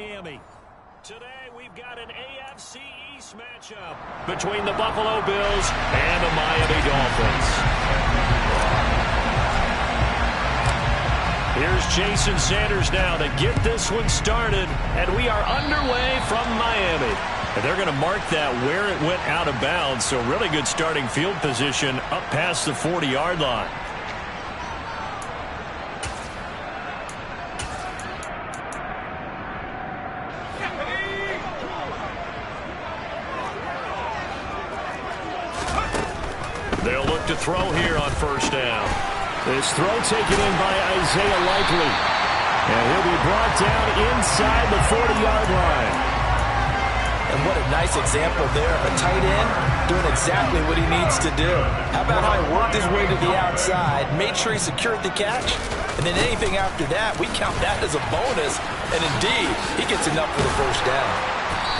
Miami. Today we've got an AFC East matchup between the Buffalo Bills and the Miami Dolphins. Here's Jason Sanders now to get this one started, and we are underway from Miami. And they're going to mark that where it went out of bounds, so really good starting field position up past the 40-yard line. They'll look to throw here on first down. This throw taken in by Isaiah Likely. And he'll be brought down inside the 40-yard line. And what a nice example there of a tight end doing exactly what he needs to do. How about how he worked his way to the outside, made sure he secured the catch, and then anything after that, we count that as a bonus. And indeed, he gets enough for the first down.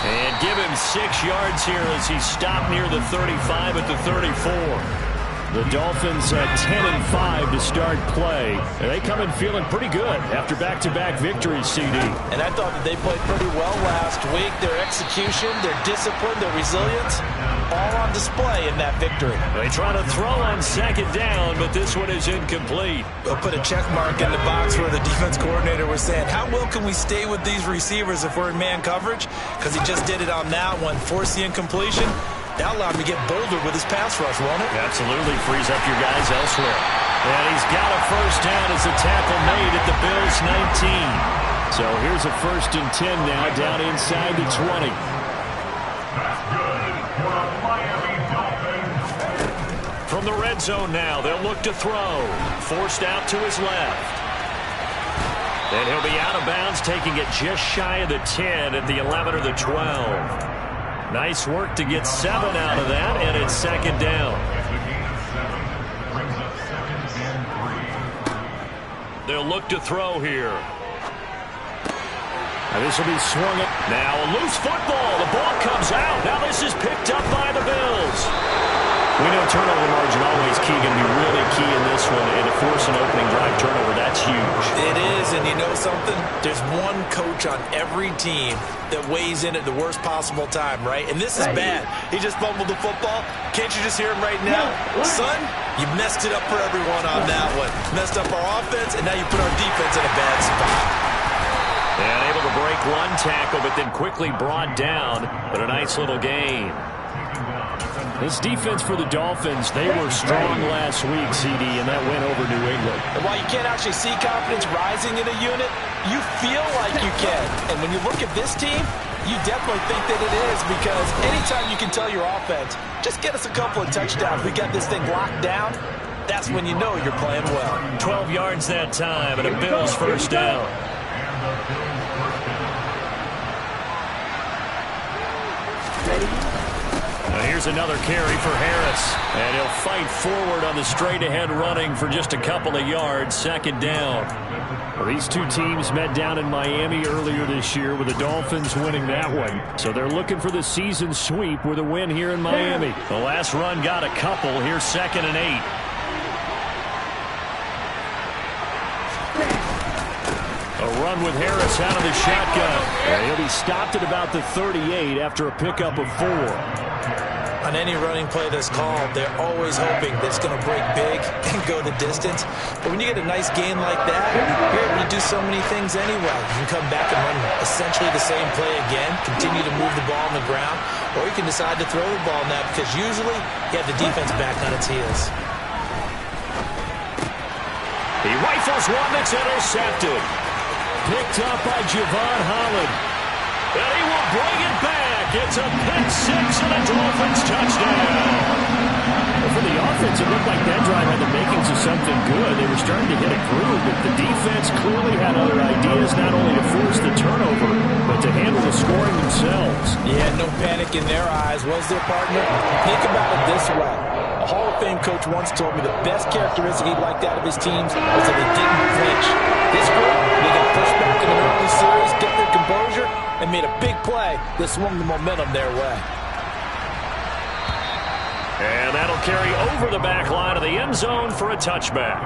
And give him 6 yards here as he stopped near the 35 at the 34. The Dolphins at 10-5 to start play. And they come in feeling pretty good after back-to-back victories, CD. And I thought that they played pretty well last week. Their execution, their discipline, their resilience, all on display in that victory. They try to throw on second down, but this one is incomplete. They'll put a check mark in the box where the defense coordinator was saying, how well can we stay with these receivers if we're in man coverage? Because he just did it on that one, forced the incompletion. That allowed him to get bolder with his pass rush, won't it? Absolutely frees up your guys elsewhere. And he's got a first down as the tackle made at the Bills' 19. So here's a 1st and 10 now down inside the 20. From the red zone now, they'll look to throw. Forced out to his left. Then he'll be out of bounds, taking it just shy of the 10 at the 11 or the 12. Nice work to get 7 out of that, and it's second down. They'll look to throw here. And this will be swung up. Now a loose football. The ball comes out. Now this is picked up by the Bills. We know turnover margin always key, going to be really key in this one, and to force an opening drive turnover, that's huge. It is, and you know something? There's one coach on every team that weighs in at the worst possible time, right? And this is bad. He just fumbled the football. Can't you just hear him right now? Son, you messed it up for everyone on that one. Messed up our offense, and now you put our defense in a bad spot. And able to break one tackle, but then quickly brought down, but a nice little gain. This defense for the Dolphins, they were strong last week, CD, and that went over New England. And while you can't actually see confidence rising in a unit, you feel like you can. And when you look at this team, you definitely think that it is, because anytime you can tell your offense, just get us a couple of touchdowns, we got this thing locked down, that's when you know you're playing well. 12 yards that time, and a Bills first down. Here's another carry for Harris. And he'll fight forward on the straight-ahead running for just a couple of yards. Second down. Well, these two teams met down in Miami earlier this year with the Dolphins winning that one. So they're looking for the season sweep with a win here in Miami. The last run got a couple. Here's 2nd and 8. A run with Harris out of the shotgun. And he'll be stopped at about the 38 after a pickup of 4. On any running play that's called, they're always hoping that it's going to break big and go the distance. But when you get a nice gain like that, you're able to do so many things anyway. You can come back and run essentially the same play again, continue to move the ball on the ground, or you can decide to throw the ball now, because usually you have the defense back on its heels. He rifles one that's intercepted. Picked up by Javon Holland. And he will bring it back. It's a pick 6 and a Dolphins touchdown. Well, for the offense, it looked like that drive had the makings of something good. They were starting to hit a groove, but the defense clearly had other ideas, not only to force the turnover, but to handle the scoring themselves. Yeah, no panic in their eyes, was there, partner? Think about it this way. A Hall of Fame coach once told me the best characteristic he liked out of his teams was that they didn't flinch. This group, they got pushed back in an early series, kept their composure, and made a big play that swung the momentum their way. And that'll carry over the back line of the end zone for a touchback.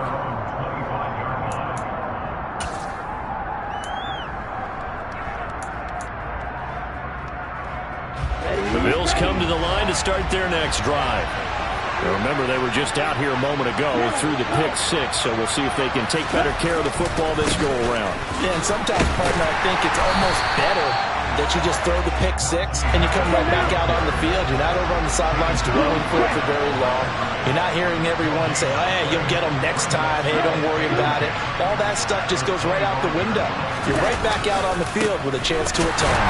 come to the line to start their next drive. Now remember, they were just out here a moment ago through the pick six, so we'll see if they can take better care of the football this go-around. Yeah, and sometimes, partner, I think it's almost better that you just throw the pick six and you come right back out on the field. You're not over on the sidelines dwelling for it for very long. You're not hearing everyone say, oh, hey, you'll get them next time. Hey, don't worry about it. All that stuff just goes right out the window. You're right back out on the field with a chance to atone.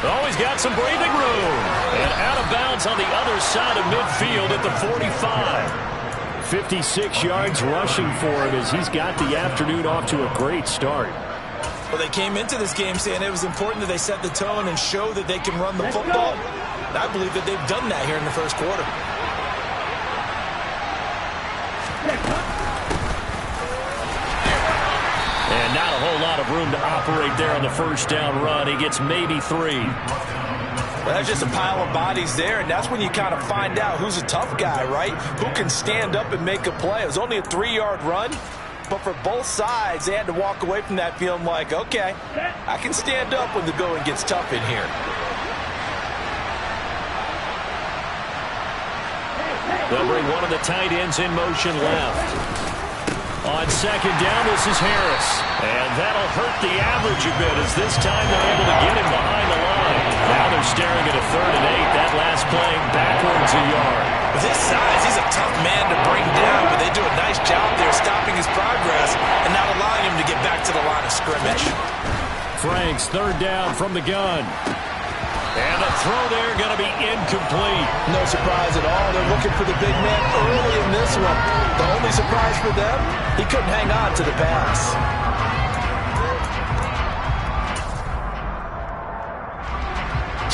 Always got some breathing room. And out of bounds on the other side of midfield at the 45. 56 yards rushing for him as he's got the afternoon off to a great start. Well, they came into this game saying it was important that they set the tone and show that they can run the football. And I believe that they've done that here in the first quarter. And not a whole lot of room to operate there on the first down run. He gets maybe 3. Well, that's just a pile of bodies there, and that's when you kind of find out who's a tough guy, right? Who can stand up and make a play. It was only a 3-yard run, but for both sides, they had to walk away from that feeling like, okay, I can stand up when the going gets tough in here. They'll bring one of the tight ends in motion left. On second down, this is Harris. And that'll hurt the average a bit as this time they're able to get him behind the line. Now they're staring at a 3rd and 8. That last play backwards a yard. With his size, he's a tough man to bring down, but they do a nice job there stopping his progress and not allowing him to get back to the line of scrimmage. Franks, 3rd down from the gun. And the throw there going to be incomplete. No surprise at all. They're looking for the big man early in this one. The only surprise for them, he couldn't hang on to the pass.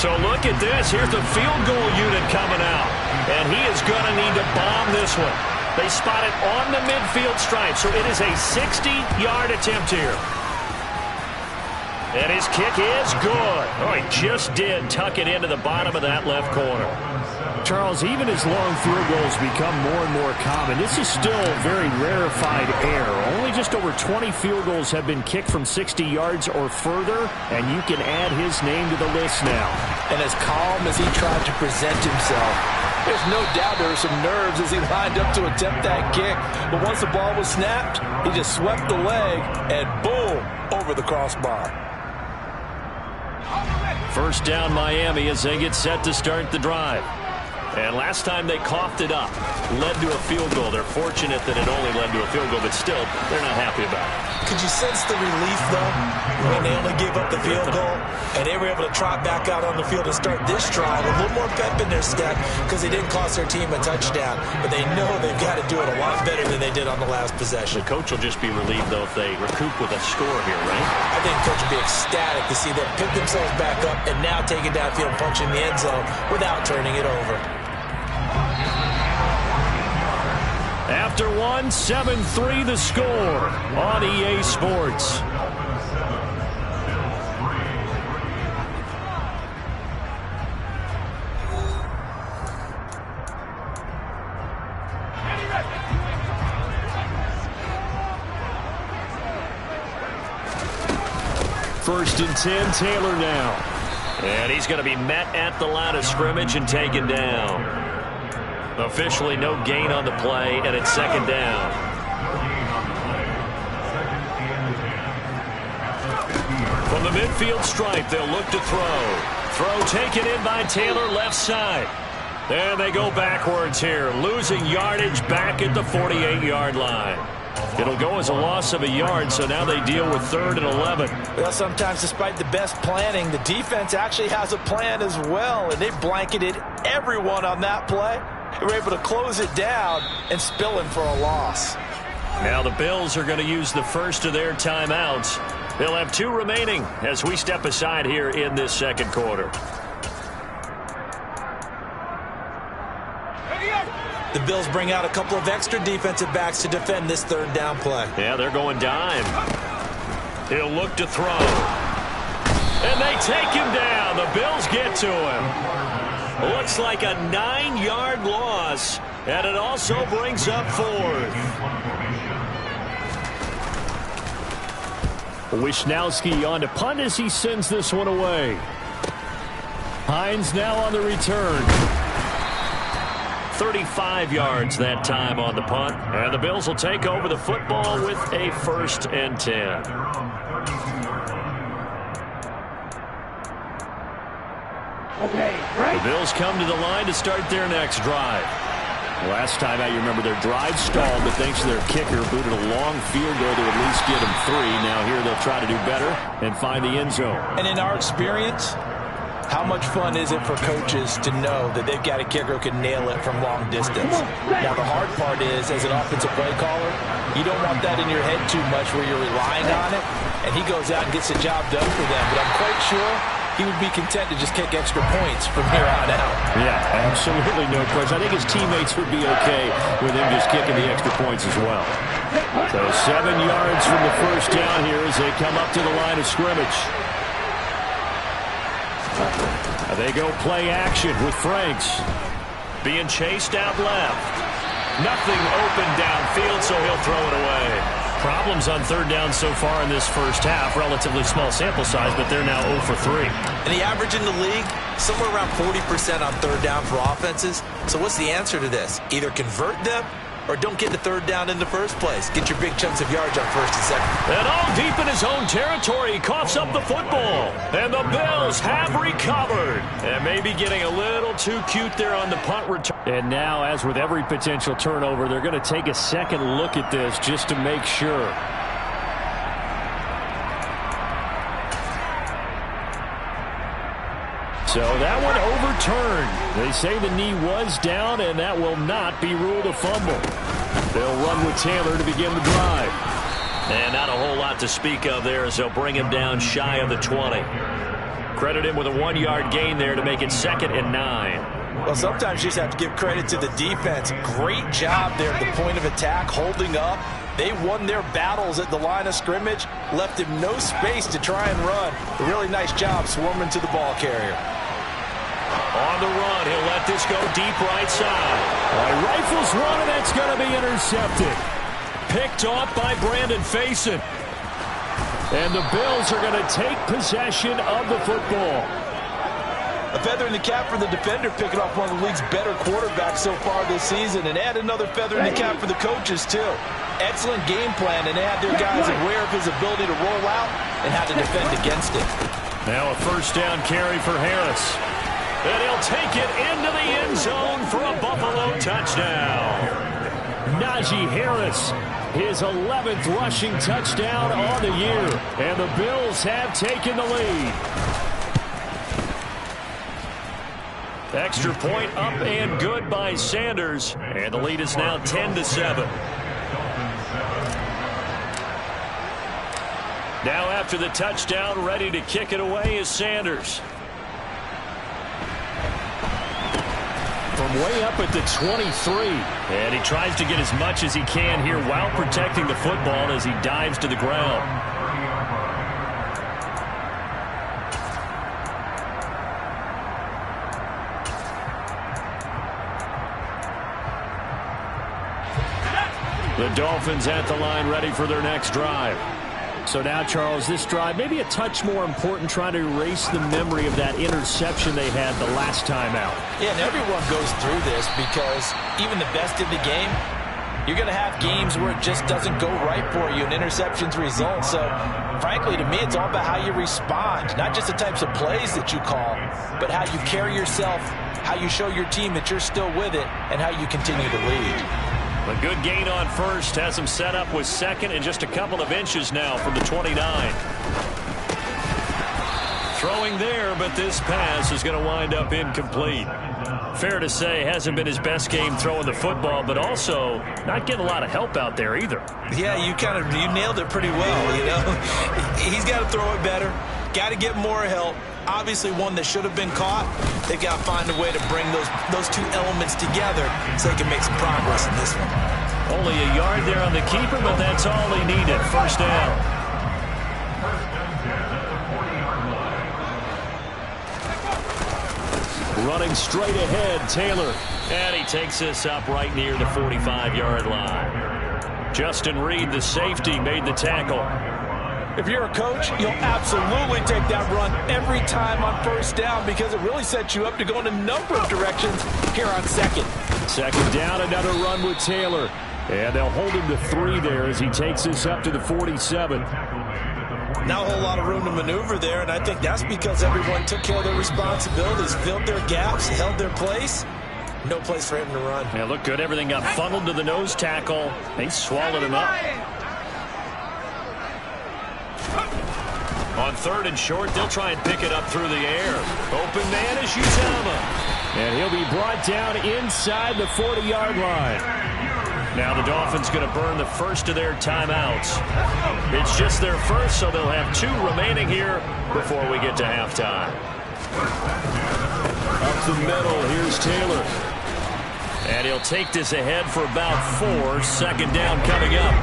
So look at this. Here's the field goal unit coming out. And he is going to need to bomb this one. They spot it on the midfield stripe. So it is a 60-yard attempt here. And his kick is good. Oh, he just did tuck it into the bottom of that left corner. Charles, even as long field goals become more and more common, this is still very rarefied air. Only just over 20 field goals have been kicked from 60 yards or further, and you can add his name to the list now. And as calm as he tried to present himself, there's no doubt there were some nerves as he lined up to attempt that kick. But once the ball was snapped, he just swept the leg, and boom, over the crossbar. First down Miami as they get set to start the drive. And last time they coughed it up, led to a field goal. They're fortunate that it only led to a field goal, but still, they're not happy about it. Could you sense the relief, though, when they only gave up the field goal and they were able to trot back out on the field and start this drive with a little more pep in their step because they didn't cost their team a touchdown, but they know they've got to do it a lot better than they did on the last possession. The coach will just be relieved, though, if they recoup with a score here, right? I think the coach will be ecstatic to see them pick themselves back up and now take it downfield and punch in the end zone without turning it over. After one, 7-3 the score on EA Sports. First and 10, Taylor now. And he's going to be met at the line of scrimmage and taken down. Officially no gain on the play, and it's second down. From the midfield stripe, they'll look to throw. Throw taken in by Taylor, left side. And they go backwards here, losing yardage back at the 48-yard line. It'll go as a loss of a yard, so now they deal with 3rd and 11. Well, sometimes despite the best planning, the defense actually has a plan as well, and they blanketed everyone on that play. They were able to close it down and spill in for a loss. Now the Bills are going to use the first of their timeouts. They'll have 2 remaining as we step aside here in this second quarter. The Bills bring out a couple of extra defensive backs to defend this 3rd down play. Yeah, they're going dime. He'll look to throw. And they take him down. The Bills get to him. Looks like a 9-yard loss, and it also brings up 4th. Wisnowski on to punt as he sends this one away. Hines now on the return. 35 yards that time on the punt. And the Bills will take over the football with a 1st and 10. The Bills come to the line to start their next drive. Last time out, you remember their drive stalled, but thanks to their kicker, booted a long field goal to at least get them 3. Now here they'll try to do better and find the end zone. And in our experience, how much fun is it for coaches to know that they've got a kicker who can nail it from long distance? Now, the hard part is, as an offensive play caller, you don't want that in your head too much where you're relying on it, and he goes out and gets the job done for them. But I'm quite sure he would be content to just kick extra points from here on out. Yeah, absolutely no question. I think his teammates would be okay with him just kicking the extra points as well. So 7 yards from the first down here as they come up to the line of scrimmage. They go play action with Franks. Being chased out left. Nothing open downfield, so he'll throw it away. Problems on 3rd down so far in this first half. Relatively small sample size, but they're now 0 for 3. And the average in the league, somewhere around 40% on 3rd down for offenses. So what's the answer to this? Either convert them or don't get the 3rd down in the first place. Get your big chunks of yards on 1st and 2nd. And all deep in his own territory. He coughs up the football. And the Bills have recovered. And maybe getting a little too cute there on the punt return. And now, as with every potential turnover, they're going to take a second look at this just to make sure. So that one overturned. They say the knee was down, and that will not be ruled a fumble. They'll run with Taylor to begin the drive. And not a whole lot to speak of there as they'll bring him down shy of the 20. Credit him with a 1-yard gain there to make it 2nd and 9. Well, sometimes you just have to give credit to the defense. Great job there at the point of attack, holding up. They won their battles at the line of scrimmage, left him no space to try and run. A really nice job swarming to the ball carrier. On the run, he'll let this go deep right side. Rifles one, and that's going to be intercepted. Picked off by Brandon Faison. And the Bills are going to take possession of the football. A feather in the cap for the defender, picking off one of the league's better quarterbacks so far this season, and add another feather in the cap for the coaches, too. Excellent game plan, and they had their guys aware of his ability to roll out and how to defend against it. Now a 1st down carry for Harris. And he'll take it into the end zone for a Buffalo touchdown. Najee Harris, his 11th rushing touchdown on the year. And the Bills have taken the lead. Extra point up and good by Sanders. And the lead is now 10-7. Now after the touchdown, ready to kick it away is Sanders. From way up at the 23. And he tries to get as much as he can here while protecting the football as he dives to the ground. The Dolphins at the line ready for their next drive. So now, Charles, this drive maybe a touch more important, trying to erase the memory of that interception they had the last time out. Yeah, and everyone goes through this because even the best in the game, you're going to have games where it just doesn't go right for you and interceptions result. So, frankly, to me, it's all about how you respond, not just the types of plays that you call, but how you carry yourself, how you show your team that you're still with it, and how you continue to lead. A good gain on 1st has him set up with 2nd and just a couple of inches now from the 29. Throwing there, but this pass is going to wind up incomplete. Fair to say, hasn't been his best game throwing the football, but also not getting a lot of help out there either. Yeah, you nailed it pretty well, you know. He's got to throw it better, got to get more help. Obviously one that should have been caught. They've got to find a way to bring those two elements together so they can make some progress in this one. Only a yard there on the keeper, but that's all he needed. 1st down. Running straight ahead, Taylor. And he takes this up right near the 45-yard line. Justin Reed, the safety, made the tackle. If you're a coach, you'll absolutely take that run every time on first down because it really sets you up to go in a number of directions here on second. Second down, another run with Taylor. And they'll hold him to 3 there as he takes this up to the 47. Not a whole lot of room to maneuver there, and I think that's because everyone took care of their responsibilities, filled their gaps, held their place. No place for him to run. Yeah, looked good. Everything got funneled to the nose tackle. They swallowed him up. On 3rd and short, they'll try and pick it up through the air. Open man is Uzomah. And he'll be brought down inside the 40-yard line. Now the Dolphins going to burn the first of their timeouts. It's just their first, so they'll have 2 remaining here before we get to halftime. Up the middle, here's Taylor. And he'll take this ahead for about 4. Second down coming up.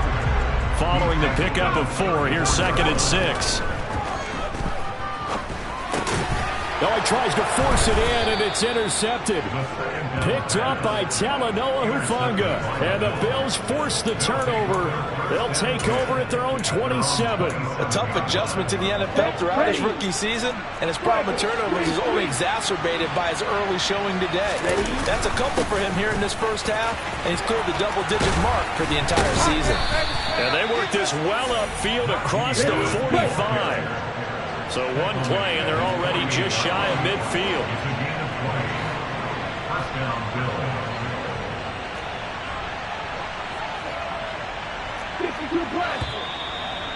Following the pickup of 4, here's 2nd and 6. Oh, he tries to force it in, and it's intercepted. Picked up by Talanoa Hufanga. And the Bills force the turnover. They'll take over at their own 27. A tough adjustment to the NFL throughout his rookie season, and his problem with turnovers is only exacerbated by his early showing today. That's a couple for him here in this first half, and he's cleared the double-digit mark for the entire season. And they work this well upfield across the 45. So one play, and they're already just shy of midfield.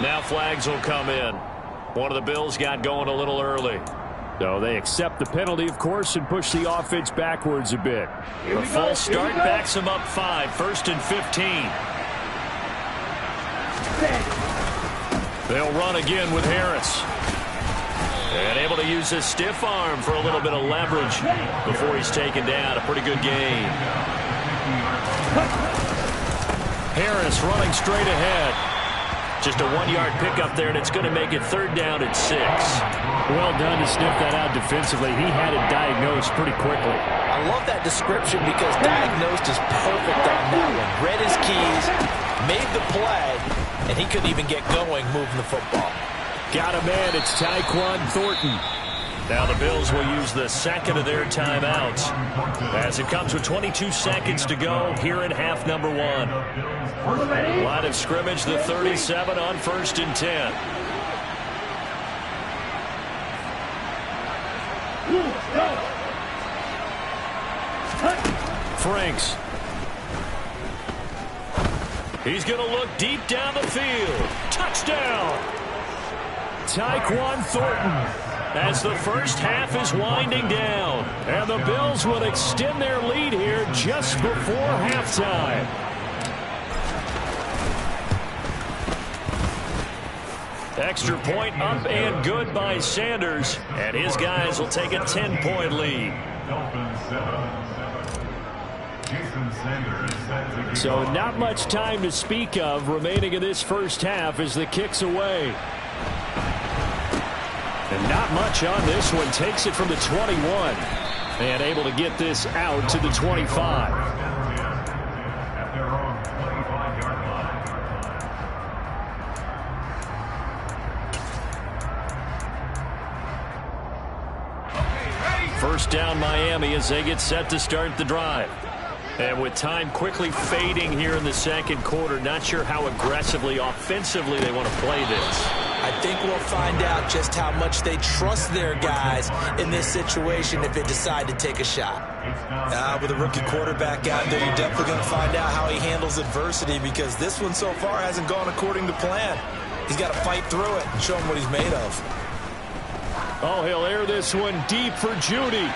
Now flags will come in. One of the Bills got going a little early. So they accept the penalty, of course, and push the offense backwards a bit. The false start backs them up 5, 1st and 15. They'll run again with Harris. And able to use his stiff arm for a little bit of leverage before he's taken down. A pretty good game. Harris running straight ahead. Just a 1-yard pickup there, and it's going to make it 3rd down at 6. Well done to sniff that out defensively. He had it diagnosed pretty quickly. I love that description because diagnosed is perfect on that one. Read his keys, made the play, and he couldn't even get going moving the football. Got a man, it's Tyquan Thornton. Now the Bills will use the 2nd of their timeouts as it comes with 22 seconds to go here in half number 1. Line of scrimmage, the 37 on 1st and 10. Franks. He's going to look deep down the field. Touchdown! Tyquan Thornton as the first half is winding down. And the Bills will extend their lead here just before halftime. Extra point up and good by Sanders. And his guys will take a 10-point lead. So not much time to speak of remaining in this first half as the kick's away. And not much on this one. Takes it from the 21. And able to get this out to the 25. First down Miami as they get set to start the drive. And with time quickly fading here in the second quarter, not sure how aggressively, offensively they want to play this. I think we'll find out just how much they trust their guys in this situation if they decide to take a shot. With a rookie quarterback out there, you're definitely going to find out how he handles adversity because this one so far hasn't gone according to plan. He's got to fight through it and show him what he's made of. Oh, he'll air this one deep for Judy.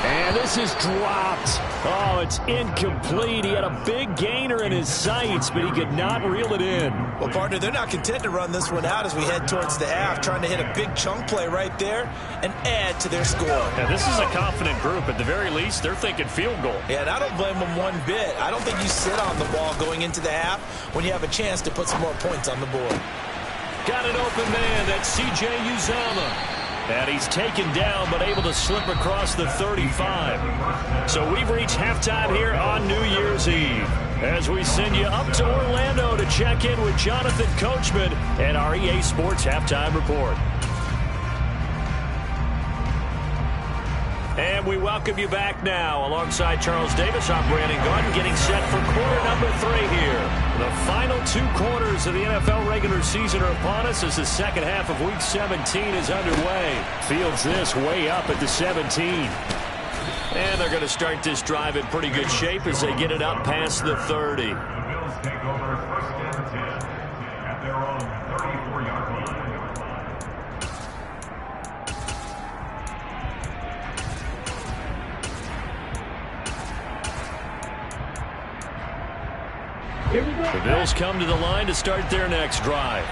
And this is dropped. Oh, it's incomplete. He had a big gainer in his sights, but he could not reel it in. Well, partner, they're not content to run this one out as we head towards the half, trying to hit a big chunk play right there and add to their score. Yeah, this is a confident group. At the very least, they're thinking field goal. Yeah, and I don't blame them one bit. I don't think you sit on the ball going into the half when you have a chance to put some more points on the board. Got an open man. That's C.J. Uzomah. And he's taken down, but able to slip across the 35. So we've reached halftime here on New Year's Eve, as we send you up to Orlando to check in with Jonathan Coachman and our EA Sports Halftime Report. And we welcome you back now. Alongside Charles Davis, I'm Brandon Garden, getting set for quarter number 3 here. The final 2 quarters of the NFL regular season are upon us as the second half of Week 17 is underway. Fields this way up at the 17. And they're going to start this drive in pretty good shape as they get it up past the 30. The Bills take over first and 10 at their own 34-yard line. The Bills come to the line to start their next drive.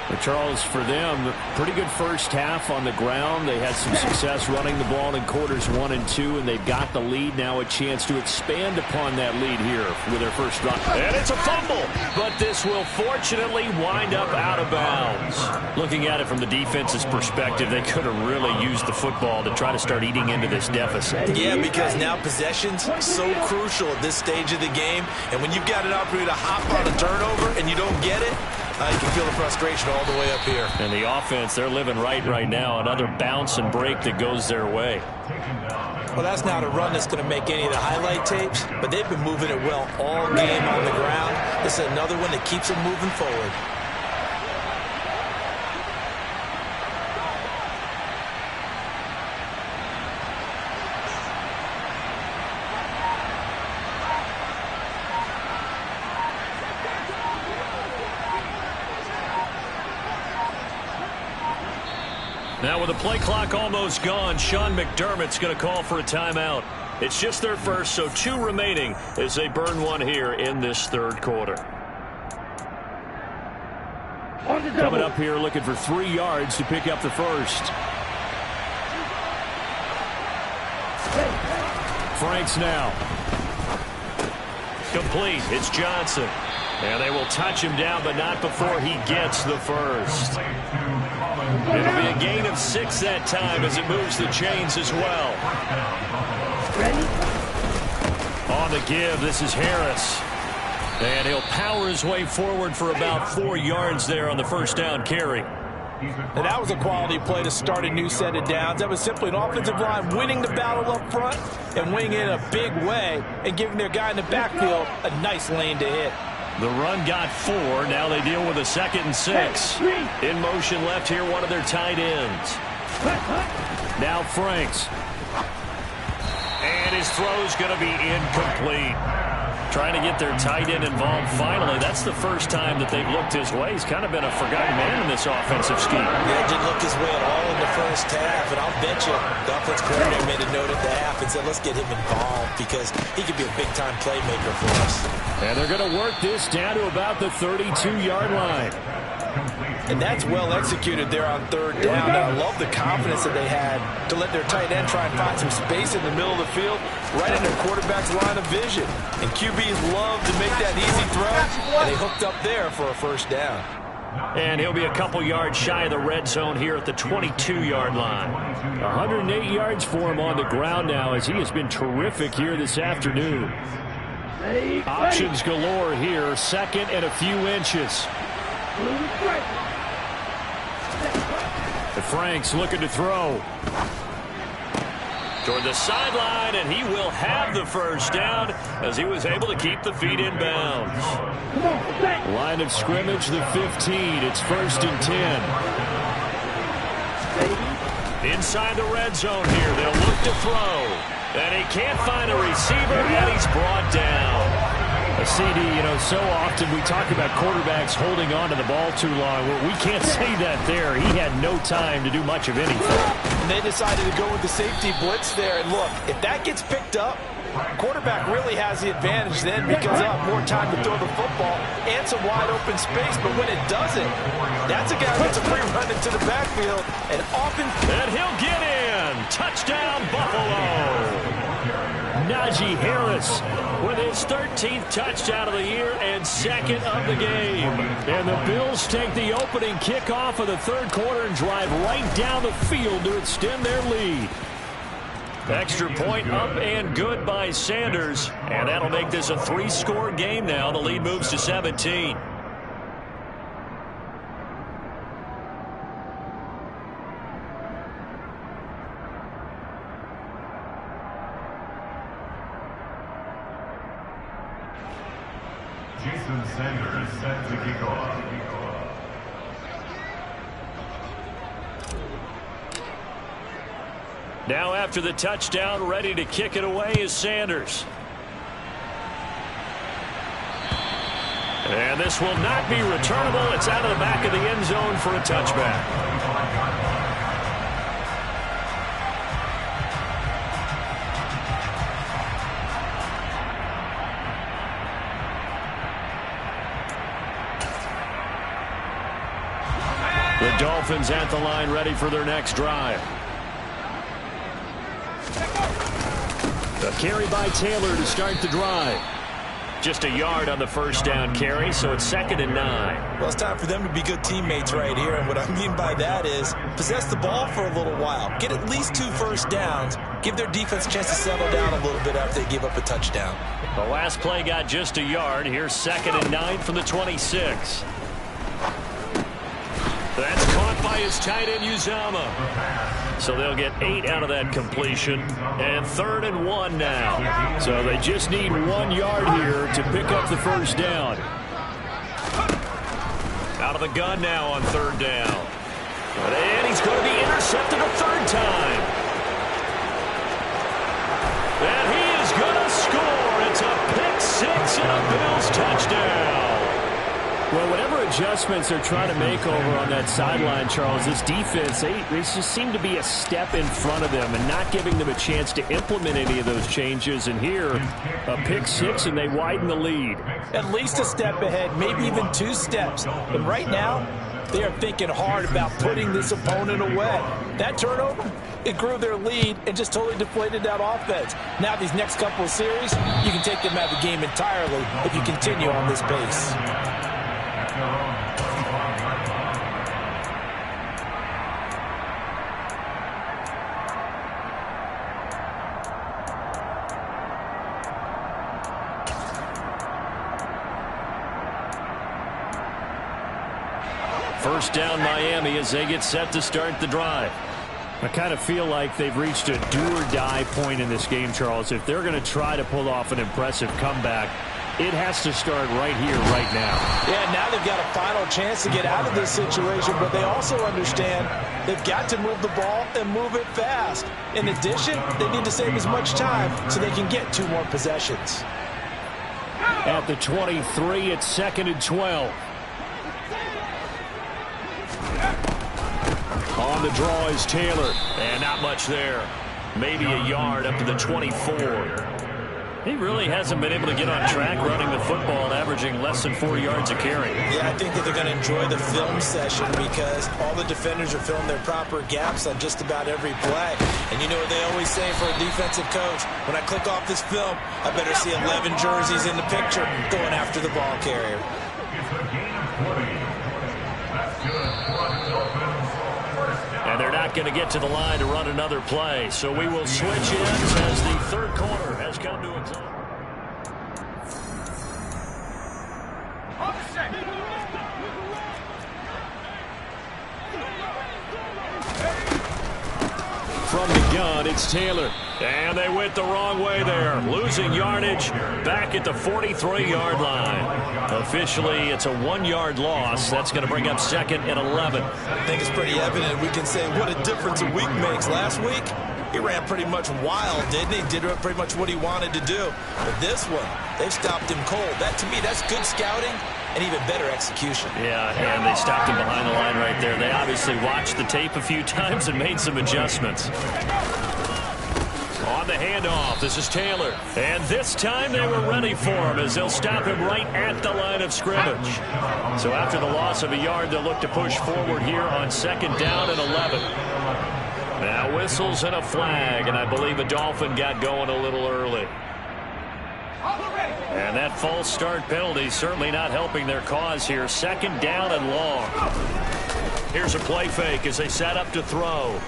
But Charles, for them, pretty good first half on the ground. They had some success running the ball in quarters 1 and 2, and they've got the lead. Now a chance to expand upon that lead here with their first drive. And it's a fumble, but this will fortunately wind up out of bounds. Looking at it from the defense's perspective, they could have really used the football to try to start eating into this deficit. Yeah, because now possession's so crucial at this stage of the game. And when you've got an opportunity to hop on a turnover and you don't get it, you can feel the frustration all the way up here. And the offense, they're living right now. Another bounce and break that goes their way. Well, that's not a run that's going to make any of the highlight tapes, but they've been moving it well all game on the ground. This is another one that keeps them moving forward. Now with the play clock almost gone, Sean McDermott's going to call for a timeout. It's just their first, so 2 remaining as they burn one here in this third quarter. Coming up here looking for 3 yards to pick up the first. Franks now. Complete. It's Johnson. And they will touch him down, but not before he gets the first. It'll be a gain of 6 that time as it moves the chains as well. On the give, this is Harris. And he'll power his way forward for about 4 yards there on the first down carry. And that was a quality play to start a new set of downs. That was simply an offensive line winning the battle up front and winning it in a big way and giving their guy in the backfield a nice lane to hit. The run got 4. Now they deal with a 2nd and 6. In motion left here, one of their tight ends. Now Franks. And his throw's going to be incomplete. Trying to get their tight end involved finally. That's the first time that they've looked his way. He's kind of been a forgotten man in this offensive scheme. Yeah, didn't look his way at all in the first half. And I'll bet you the offense coordinator made a note at the half and said, let's get him involved because he could be a big-time playmaker for us. And they're going to work this down to about the 32-yard line. And that's well executed there on third down. And I love the confidence that they had to let their tight end try and find some space in the middle of the field, right in their quarterback's line of vision. And QBs love to make that easy throw, and they hooked up there for a first down. And he'll be a couple yards shy of the red zone here at the 22-yard line. 108 yards for him on the ground now as he has been terrific here this afternoon. Options galore here, 2nd and a few inches. Franks looking to throw. Toward the sideline, and he will have the first down as he was able to keep the feet in bounds. Line of scrimmage, the 15. It's 1st and 10. Inside the red zone here, they'll look to throw. And he can't find a receiver, and he's brought down. A CD, so often we talk about quarterbacks holding on to the ball too long. Well, we can't say that there. He had no time to do much of anything. And they decided to go with the safety blitz there. And look, if that gets picked up, quarterback really has the advantage then because they'll have more time to throw the football and some wide open space. But when it doesn't, that's a guy who gets a free run into the backfield and often. And he'll get in. Touchdown, Buffalo. Najee Harris with his 13th touchdown of the year and second of the game. And the Bills take the opening kickoff of the third quarter and drive right down the field to extend their lead. Extra point up and good by Sanders. And that'll make this a 3-score game now. The lead moves to 17. Jason Sanders set to kick off. Now after the touchdown, ready to kick it away is Sanders. And this will not be returnable. It's out of the back of the end zone for a touchback. The Dolphins at the line, ready for their next drive. A carry by Taylor to start the drive. Just a yard on the first down carry, so it's 2nd and 9. Well, it's time for them to be good teammates right here, and what I mean by that is possess the ball for a little while. Get at least 2 first downs. Give their defense a chance to settle down a little bit after they give up a touchdown. The last play got just a yard. Here's 2nd and 9 from the 26. That's caught by his tight end, Uzama. So they'll get 8 out of that completion. And 3rd and 1 now. So they just need 1 yard here to pick up the first down. Out of the gun now on 3rd down. And he's going to be intercepted a 3rd time. And he is going to score. It's a pick-6 and a Bills touchdown. Well, whatever adjustments they're trying to make over on that sideline, Charles, this defense, they just seem to be a step in front of them and not giving them a chance to implement any of those changes. And here, a pick-6, and they widen the lead. At least a step ahead, maybe even 2 steps. But right now, they are thinking hard about putting this opponent away. That turnover, it grew their lead and just totally deflated that offense. Now these next couple of series, you can take them out of the game entirely if you continue on this pace. First down Miami as they get set to start the drive. I kind of feel like they've reached a do-or-die point in this game, Charles. If they're going to try to pull off an impressive comeback, it has to start right here, right now. Yeah, now they've got a final chance to get out of this situation, but they also understand they've got to move the ball and move it fast. In addition, they need to save as much time so they can get 2 more possessions. At the 23, it's 2nd and 12. On the draw is Taylor, and not much there. Maybe a yard up to the 24. He really hasn't been able to get on track running the football, averaging less than 4 yards a carry. Yeah, I think that they're going to enjoy the film session because all the defenders are filling their proper gaps on just about every play. And you know what they always say for a defensive coach? When I click off this film, I better see 11 jerseys in the picture going after the ball carrier. It's a gain of 20. That's good for the Dolphins. And they're not going to get to the line to run another play. So we will switch ends as the third quarter has come to a close. From the gun, it's Taylor. And they went the wrong way there. Losing yardage back at the 43-yard line. Officially, it's a 1-yard loss. That's going to bring up 2nd and 11. I think it's pretty evident. We can say what a difference a week makes. Last week, he ran pretty much wild, didn't he? Did pretty much what he wanted to do. But this one, they've stopped him cold. That, to me, that's good scouting and even better execution. Yeah, and they stopped him behind the line right there. They obviously watched the tape a few times and made some adjustments. On the handoff, this is Taylor. And this time they were ready for him as they'll stop him right at the line of scrimmage. So after the loss of a yard, they'll look to push forward here on 2nd down and 11. Now whistles and a flag, and I believe a Dolphin got going a little early. And that false start penalty certainly not helping their cause here. Second down and long. Here's a play fake as they set up to throw.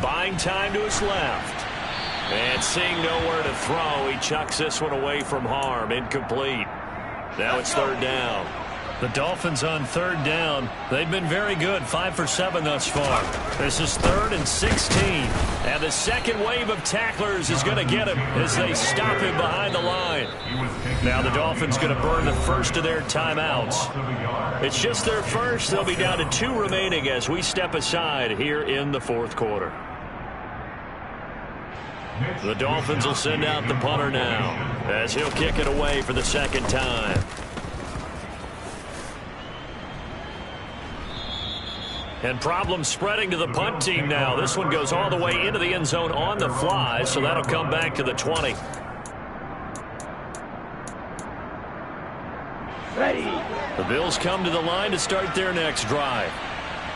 Buying time to his left. And seeing nowhere to throw, he chucks this one away from harm. Incomplete. Now it's third down. The Dolphins on third down. They've been very good, 5 for 7 thus far. This is 3rd and 16. And the second wave of tacklers is going to get him as they stop him behind the line. Now the Dolphins going to burn the first of their timeouts. It's just their first. They'll be down to 2 remaining as we step aside here in the fourth quarter. The Dolphins will send out the punter now as he'll kick it away for the second time. And problems spreading to the punt team now. This one goes all the way into the end zone on the fly, so that'll come back to the 20. Ready. The Bills come to the line to start their next drive.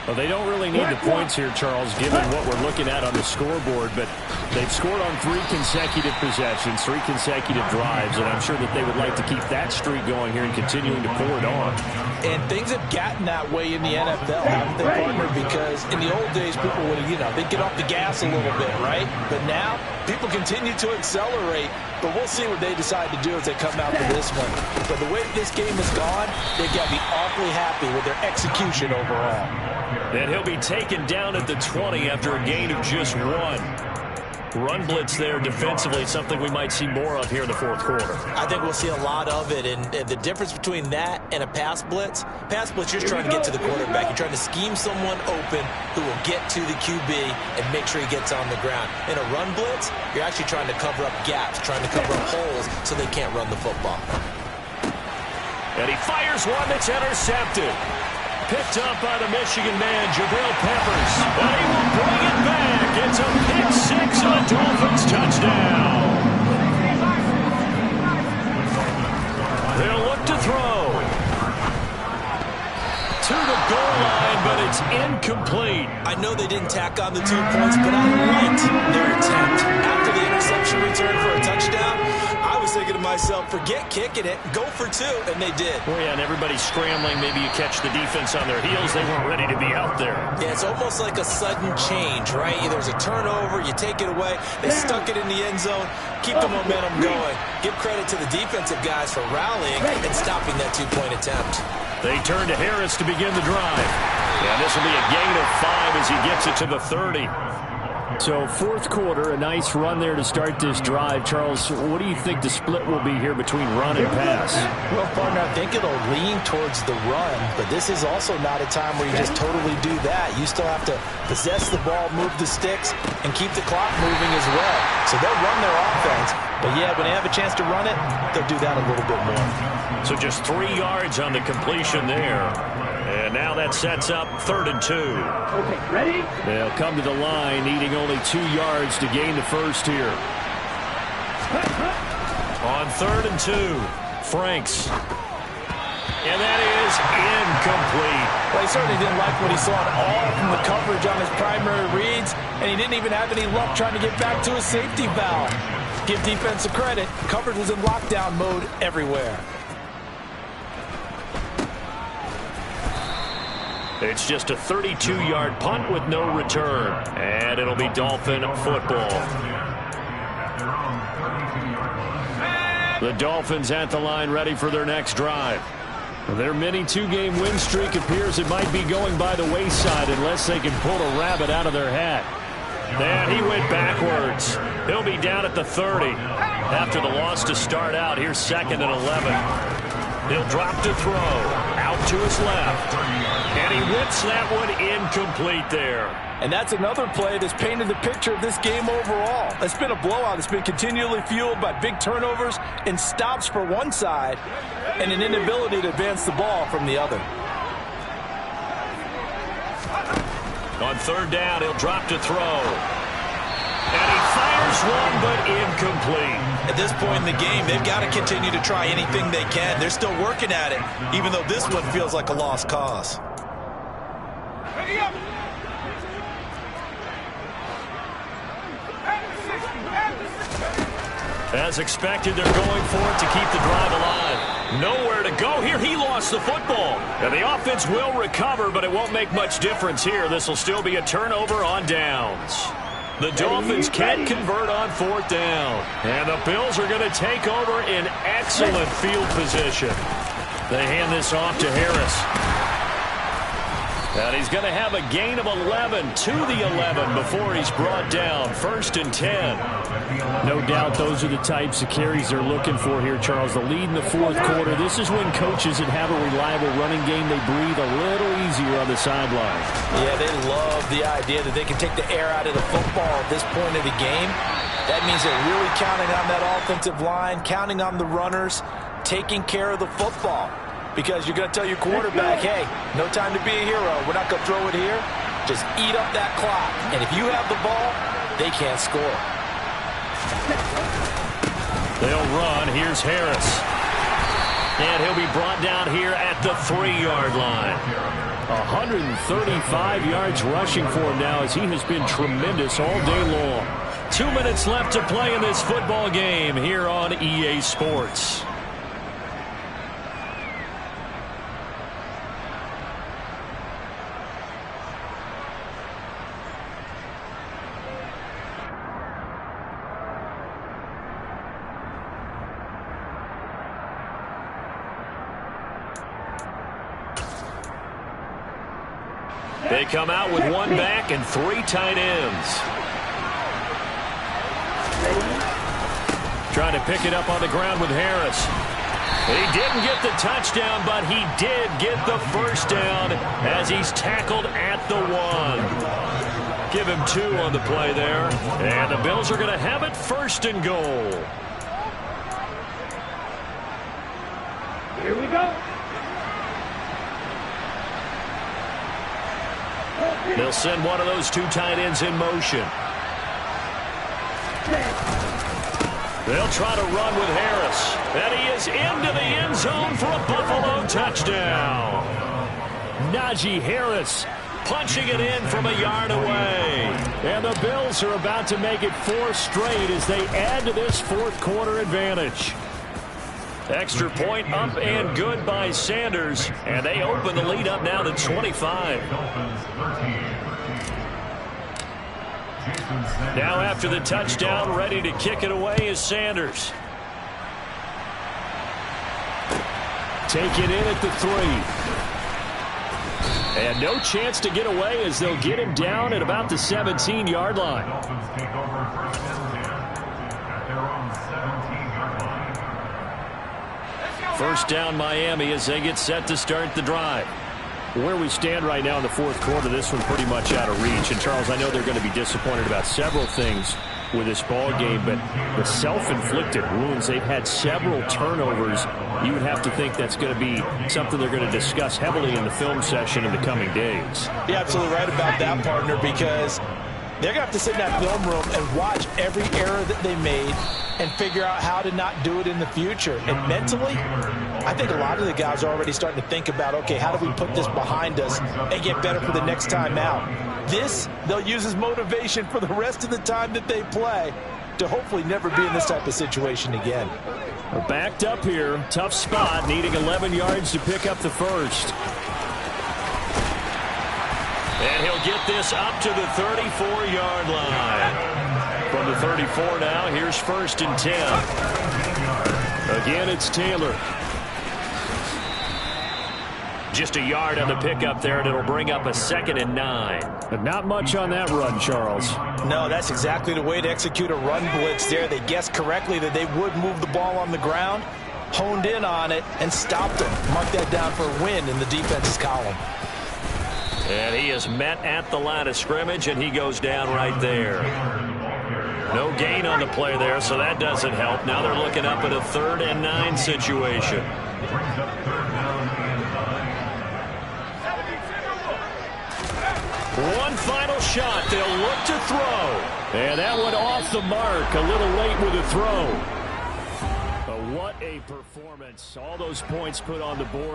Well, they don't really need the points here, Charles, given what we're looking at on the scoreboard, but they've scored on 3 consecutive possessions, 3 consecutive drives, and I'm sure that they would like to keep that streak going here and continuing to pour it on. And things have gotten that way in the NFL, haven't they, partner? Because in the old days, people would, they'd get off the gas a little bit, right? But now, people continue to accelerate, but we'll see what they decide to do as they come out to this one. But the way this game has gone, they've got to be awfully happy with their execution overall. And he'll be taken down at the 20 after a gain of just 1. Run blitz there defensively, something we might see more of here in the fourth quarter. I think we'll see a lot of it, and the difference between that and a pass blitz, you're just trying to get to the quarterback. You're trying to scheme someone open who will get to the QB and make sure he gets on the ground. In a run blitz, you're actually trying to cover up gaps, trying to cover up holes so they can't run the football. And he fires one that's intercepted. Picked up by the Michigan man, Jabril Peppers. And he will bring it back. It's a pick 6 and a Dolphins touchdown. They'll look to throw. To the goal line, but it's incomplete. I know they didn't tack on the 2 points, but I liked their attempt. After the interception return for a touchdown, I was thinking to myself, forget kicking it, go for 2, and they did. Oh, yeah, and everybody's scrambling. Maybe you catch the defense on their heels. They weren't ready to be out there. Yeah, it's almost like a sudden change, right? There's a turnover, you take it away, they stuck it in the end zone, keep the momentum going. Give credit to the defensive guys for rallying and stopping that 2-point attempt. They turn to Harris to begin the drive. And this will be a gain of 5 as he gets it to the 30. So fourth quarter, a nice run there to start this drive. Charles, what do you think the split will be here between run and pass? Well, partner, I think it'll lean towards the run, but this is also not a time where you just totally do that. You still have to possess the ball, move the sticks, and keep the clock moving as well. So they'll run their offense, but yeah, when they have a chance to run it, they'll do that a little bit more. So just 3 yards on the completion there. And now that sets up 3rd and 2. Okay, ready? They'll come to the line, needing only 2 yards to gain the first here. On 3rd and 2, Franks. And that is incomplete. Well, he certainly didn't like what he saw at all from the coverage on his primary reads, and he didn't even have any luck trying to get back to his safety valve. Give defense a credit. Coverage was in lockdown mode everywhere. It's just a 32-yard punt with no return. And it'll be Dolphin football. The Dolphins at the line ready for their next drive. Their mini 2-game win streak appears it might be going by the wayside unless they can pull a rabbit out of their hat. And he went backwards. He'll be down at the 30. After the loss to start out, here's 2nd and 11. He'll drop to throw. Out to his left. And he whips that one incomplete there. And that's another play that's painted the picture of this game overall. It's been a blowout. It's been continually fueled by big turnovers and stops for one side and an inability to advance the ball from the other. On 3rd down, he'll drop to throw. And he fires one, but incomplete. At this point in the game, they've got to continue to try anything they can. They're still working at it, even though this one feels like a lost cause. As expected, they're going for it to keep the drive alive. Nowhere to go here. He lost the football. And the offense will recover, but it won't make much difference here. This will still be a turnover on downs. The Dolphins can't convert on 4th down. And the Bills are going to take over in excellent field position. They hand this off to Harris. And he's going to have a gain of 11 to the 11 before he's brought down. 1st and 10. No doubt those are the types of carries they're looking for here, Charles. The lead in the 4th quarter. This is when coaches that have a reliable running game, they breathe a little easier on the sideline. Yeah, they love the idea that they can take the air out of the football at this point of the game. That means they're really counting on that offensive line, counting on the runners, taking care of the football. Because you're going to tell your quarterback, hey, no time to be a hero. We're not going to throw it here. Just eat up that clock. And if you have the ball, they can't score. They'll run. Here's Harris. And he'll be brought down here at the 3-yard line. 135 yards rushing for him now as he has been tremendous all day long. 2 minutes left to play in this football game here on EA Sports. They come out with 1 back and 3 tight ends. Trying to pick it up on the ground with Harris. He didn't get the touchdown, but he did get the 1st down as he's tackled at the 1. Give him 2 on the play there. And the Bills are going to have it 1st and goal. Here we go. They'll send one of those 2 tight ends in motion. They'll try to run with Harris. And he is into the end zone for a Buffalo touchdown. Najee Harris punching it in from a yard away. And the Bills are about to make it 4 straight as they add to this 4th quarter advantage. Extra point up and good by Sanders. And they open the lead up now to 25. Now after the touchdown, ready to kick it away is Sanders. Take it in at the 3. And no chance to get away as they'll get him down at about the 17-yard line. First down Miami as they get set to start the drive. Where we stand right now in the 4th quarter, this one pretty much out of reach. And, Charles, I know they're going to be disappointed about several things with this ball game, but the self-inflicted wounds, they've had several turnovers. You would have to think that's going to be something they're going to discuss heavily in the film session in the coming days. You're absolutely right about that, partner, because they're going to have to sit in that film room and watch every error that they made and figure out how to not do it in the future. And mentally, I think a lot of the guys are already starting to think about, okay, how do we put this behind us and get better for the next time out? This, they'll use as motivation for the rest of the time that they play to hopefully never be in this type of situation again. We're backed up here. Tough spot, needing 11 yards to pick up the 1st. And he'll get this up to the 34-yard line. From the 34 now, here's 1st and 10. Again, it's Taylor. Just a yard on the pickup there, and it'll bring up a 2nd and 9. But not much on that run, Charles. No, that's exactly the way to execute a run blitz there. They guessed correctly that they would move the ball on the ground, honed in on it, and stopped them. Mark that down for a win in the defense's column. And he is met at the line of scrimmage, and he goes down right there. No gain on the play there, so that doesn't help. Now they're looking up at a 3rd and 9 situation. One final shot. They'll look to throw. And that one off the mark. A little late with the throw. But what a performance. All those points put on the board.